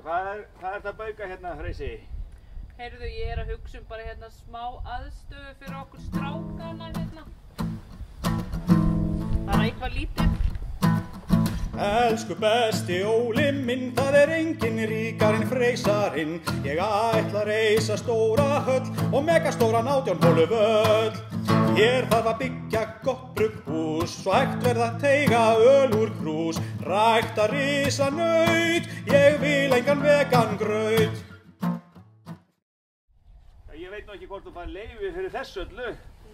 Hvað er það að bauka hérna, Freysi? Heyrðu, ég að hugsa bara hérna smá aðstöðu fyrir okkur strákana hérna. Bara eitthvað lítið. Elsku besti Óli minn, það enginn ríkar en Freysarinn. Ég ætla að reisa stóra höll og megastóran 18 hólu völl. Hér þarf að byggja gott brugghús, svo hægt verða að teiga öl úr krús. Rækta risanaut, ég vil engan vegan graut. Ég veit nú ekki hvort þú fær leyfi fyrir þessu öllu.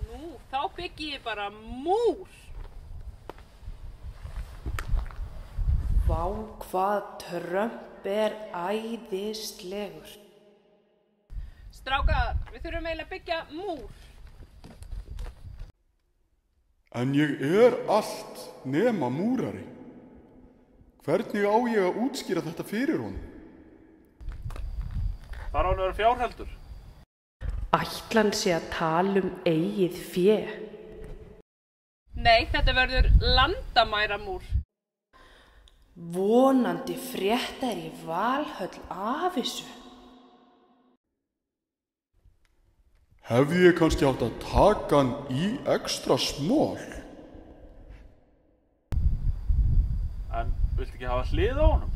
Nú, þá byggi ég bara múr. Vá, hvað Trump æðislegur. Strákar, við þurfum eiginlega að byggja múr. En ég allt nema múrari. Hvernig á ég að útskýra þetta fyrir honum? Þar á hann að vera fjárheldur. Ætlan sé að tala eigið fé. Nei, þetta verður landamæramúr. Vonandi fréttar í Valhöll af þessu. Hefði ég kannski átt að taka hann í extra small? En viltu ekki hafa hlið á honum?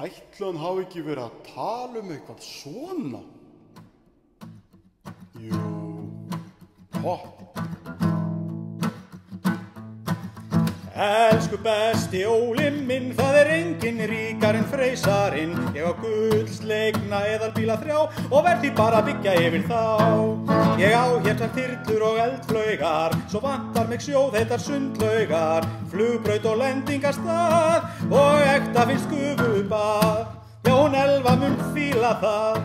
Ætli hann hafi ekki verið að tala eitthvað svona? Jú, hopp. Elsku besti Óli minn, það enginn ríkar en Freysarinn. Ég á gullsleikna eðalbíla 3 og verð því bara að byggja yfir þá. Ég á hér þyrlur og eldflaugar, svo vantar mig sjóðheitar sundlaugar, flugbraut og lendingastað og ekta finnst gufubað. Já, hún Elva mun fíla það.